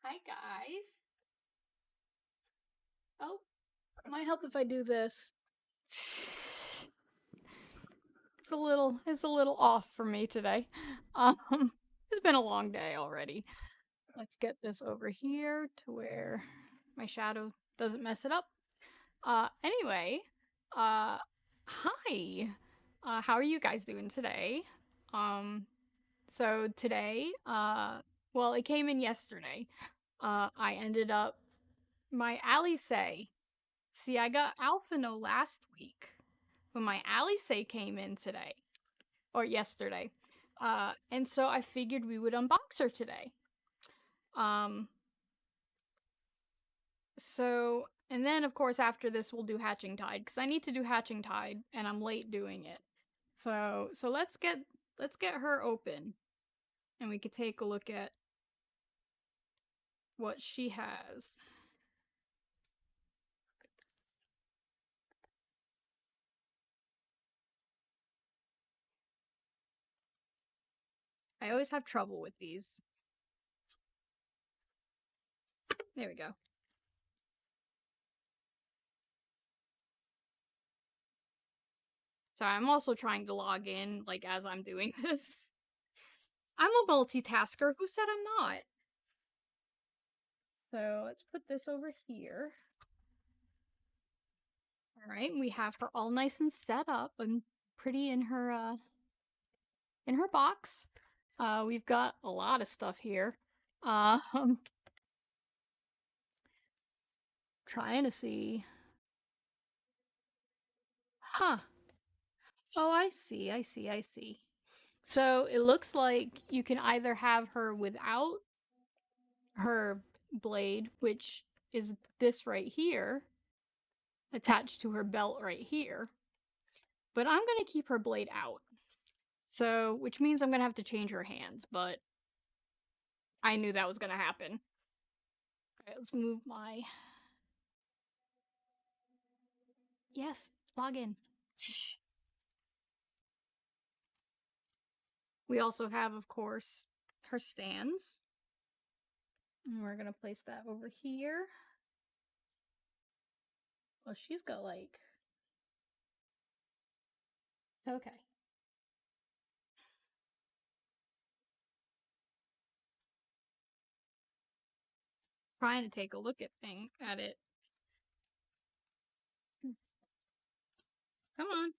Hi guys. Oh, might help if I do this. It's a little off for me today. Um, it's been a long day already. Let's get this over here to where my shadow doesn't mess it up. Anyway, hi. How are you guys doing today? Um, so today, well, it came in yesterday. I ended up my Alisaie. See, I got Alphino last week, but my Alisaie came in today or yesterday. And so I figured we would unbox her today. Um, and then of course after this we'll do Hatching Tide because I need to do Hatching Tide and I'm late doing it. So let's get her open and we could take a look at what she has. I always have trouble with these. There we go. Sorry, I'm also trying to log in like as I'm doing this. I'm a multitasker. Who said I'm not? So let's put this over here. All right, we have her all nice and set up and pretty in her box. We've got a lot of stuff here. Trying to see. Huh. Oh, I see. I see. I see. So it looks like you can either have her without her blade, which is this right here, attached to her belt right here. But I'm going to keep her blade out. So, which means I'm going to have to change her hands, but I knew that was going to happen. All right, let's move my. Yes, log in. We also have, of course, her stands. And we're going to place that over here. Oh, she's got like. Okay. Trying to take a look at it. Come on.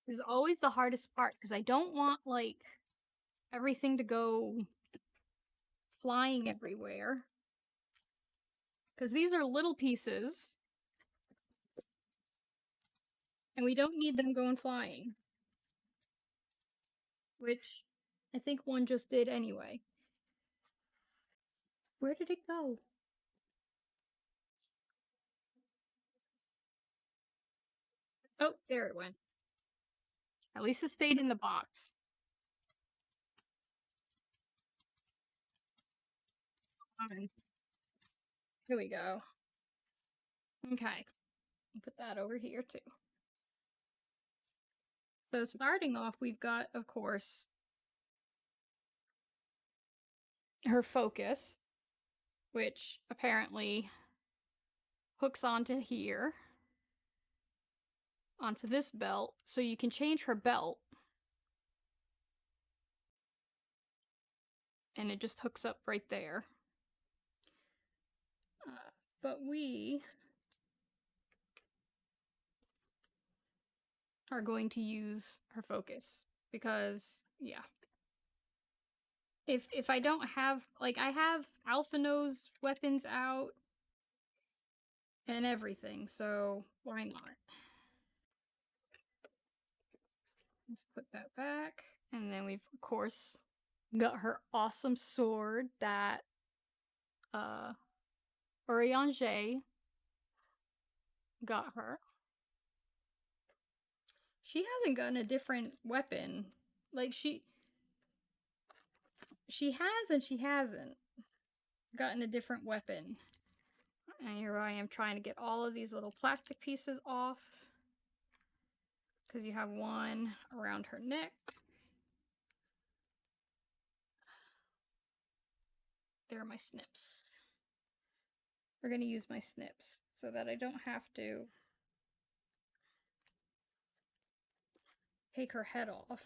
This is always the hardest part because I don't want like everything to go flying everywhere. Because these are little pieces. And we don't need them going flying. Which I think one just did anyway. Where did it go? Oh, there it went. At least it stayed in the box. Here we go. Okay. Put that over here too. So starting off, we've got, of course, her focus, which apparently hooks onto here, onto this belt, so you can change her belt. And it just hooks up right there. But we are going to use her focus because, yeah. If I don't have, like, I have Alphino's weapons out and everything, so why not? Let's put that back. And then we've, of course, got her awesome sword that Oriange got her. She hasn't gotten a different weapon. Like, she has and she hasn't gotten a different weapon. And here I am trying to get all of these little plastic pieces off. Because you have one around her neck. there are my snips. We're going to use my snips so that I don't have to take her head off.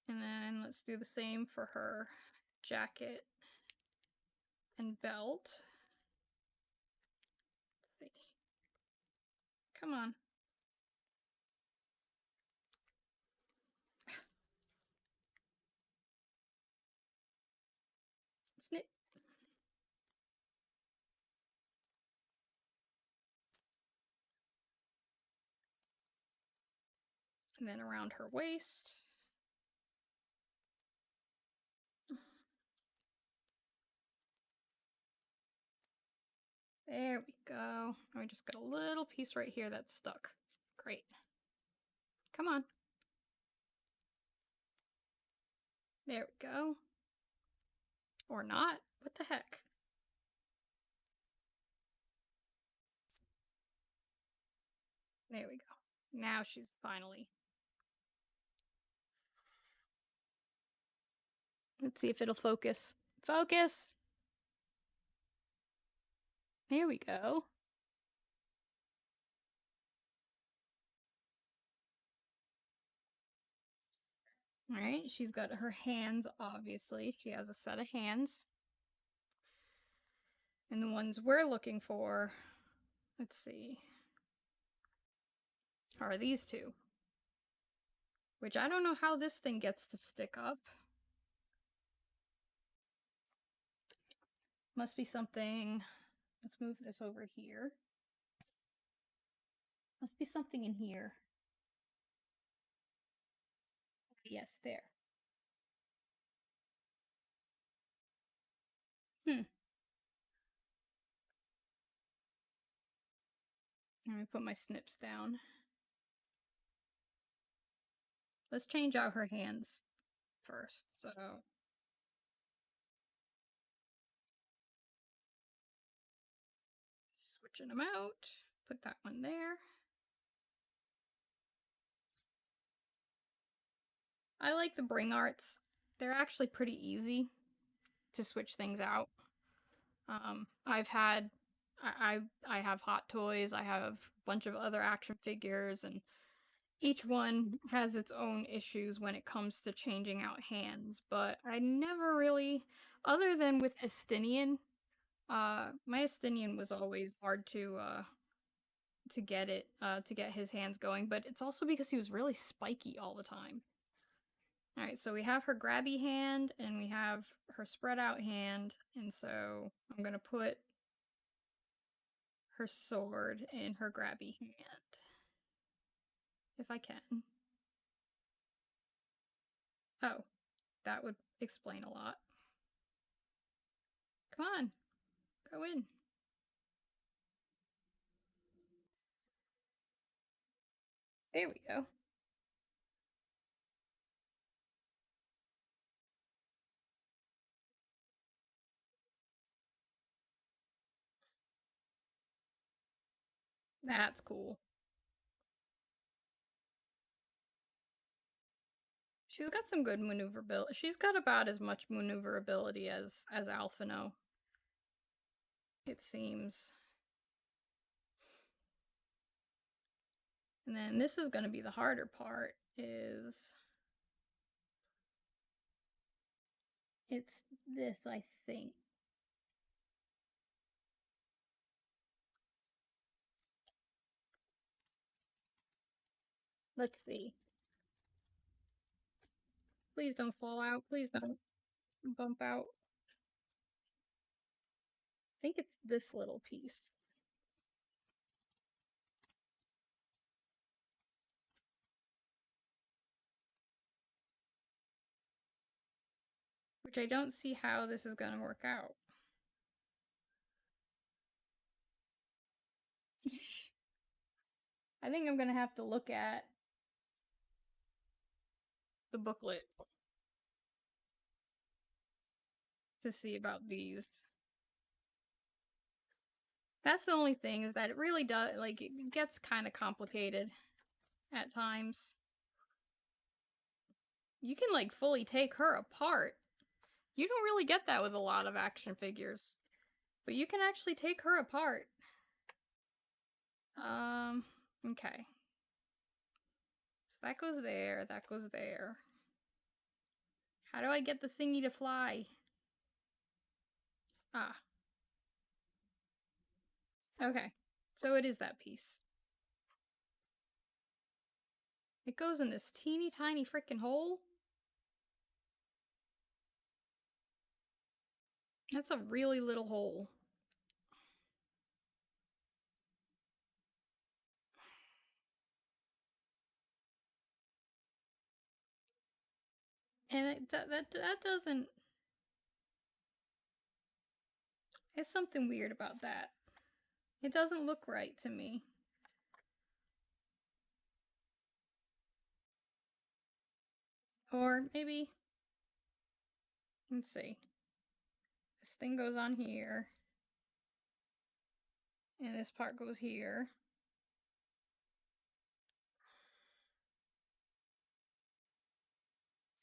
And then let's do the same for her jacket and belt. Come on. Snip. And then around her waist. There we go. I just got a little piece right here that's stuck. Great. Come on. There we go. Or not. What the heck? There we go. Now she's finally. Let's see if it'll focus. Focus! There we go. All right, she's got her hands, obviously. She has a set of hands. And the ones we're looking for, let's see, are these two. Which I don't know how this thing gets to stick up. Must be something. Let's move this over here. Must be something in here. Yes, there. Let me put my snips down. Let's change out her hands first. So switching them out. Put that one there. I like the bring arts. They're actually pretty easy to switch things out. I've had I have Hot Toys, I have a bunch of other action figures, and each one has its own issues when it comes to changing out hands, but I never really, other than with Estinian, my Estinian was always hard to get to get his hands going, but it's also because he was really spiky all the time. All right, so we have her grabby hand and we have her spread out hand, and so I'm gonna put her sword in her grabby hand if I can. Oh, that would explain a lot. Come on, go in. There we go. That's cool. She's got some good maneuverability. She's got about as much maneuverability as Alphino, it seems. And then this is going to be the harder part is it's this, I think. Let's see. Please don't fall out. Please don't bump out. I think it's this little piece. Which I don't see how this is going to work out. I think I'm going to have to look at the booklet to see about these. That's the only thing, is that it really does, like, it gets kind of complicated at times. You can like fully take her apart. You don't really get that with a lot of action figures. But you can actually take her apart. Okay. So that goes there, that goes there. How do I get the thingy to fly? Ah. Okay. So it is that piece. It goes in this teeny tiny freaking hole. That's a really little hole. And that doesn't. There's something weird about that. It doesn't look right to me. Or maybe. Let's see. This thing goes on here. And this part goes here.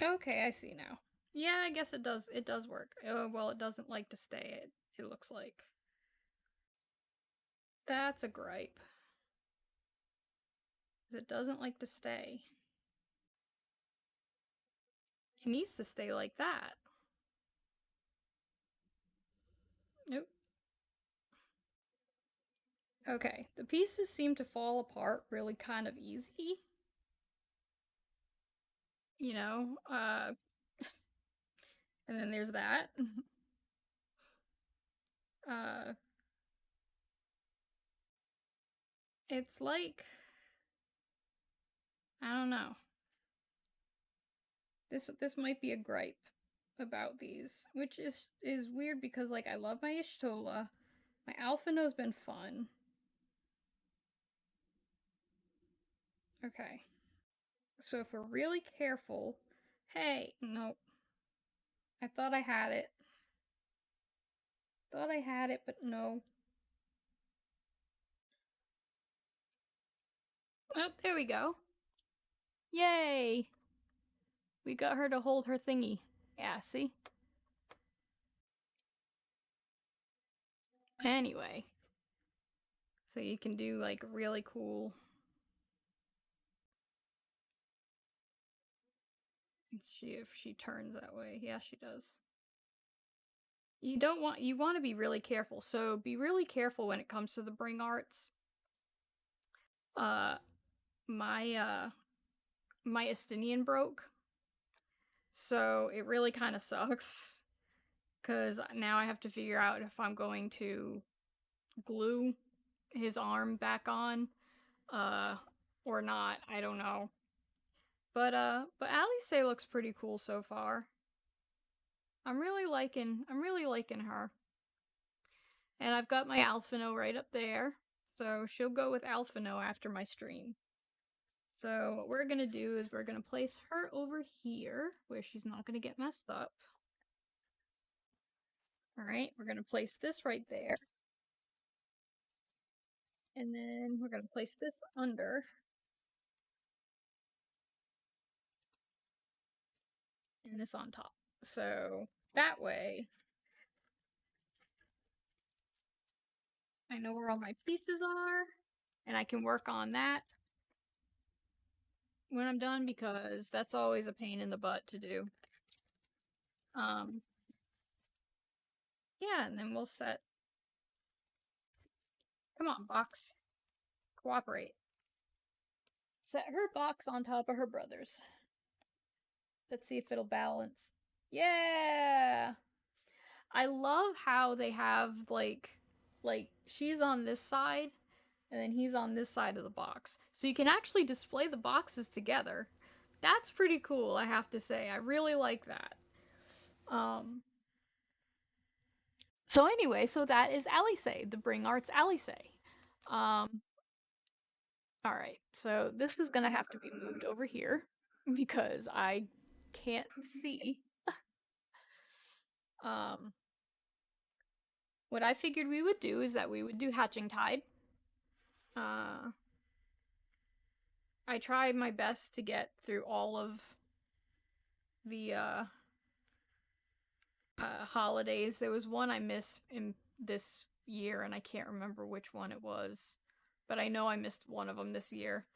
Okay, I see now. Yeah, I guess it does. It does work. Well, it doesn't like to stay. It looks like. That's a gripe. It doesn't like to stay. It needs to stay like that. Nope. Okay, the pieces seem to fall apart really kind of easy. You know, and then there's that. uh, it's like I don't know. This might be a gripe about these, which is weird because like I love my Ishtola. My Alphino's been fun. Okay. So if we're really careful, hey, nope. I thought I had it. Thought I had it, but no. Oh, there we go. Yay! We got her to hold her thingy. Yeah, see? Anyway, so you can do like really cool. Let's see if she turns that way. Yeah, she does. You want to be really careful. So be really careful when it comes to the bring arts. Uh my my Estinian broke. So it really kind of sucks cuz now I have to figure out if I'm going to glue his arm back on uh or not. I don't know. But Alisaie looks pretty cool so far. I'm really liking her. And I've got my Alphino right up there. So she'll go with Alphino after my stream. So what we're gonna do is we're gonna place her over here where she's not gonna get messed up. Alright, we're gonna place this right there. And then we're gonna place this under. And this on top. So that way I know where all my pieces are. And I can work on that when I'm done because that's always a pain in the butt to do. Um, yeah, and then we'll set. Come on, box. Cooperate. Set her box on top of her brother's. Let's see if it'll balance. Yeah! I love how they have like she's on this side and then he's on this side of the box. So you can actually display the boxes together. That's pretty cool, I have to say. I really like that. Um so anyway, so that is Alisaie, the Bring Arts Alisaie. Um all right. So this is going to have to be moved over here because I can't see. Um what I figured we would do is that we would do Hatching Tide. Uh I tried my best to get through all of the holidays. There was one I missed in this year, and I can't remember which one it was, but I know I missed one of them this year,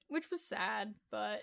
which was sad. But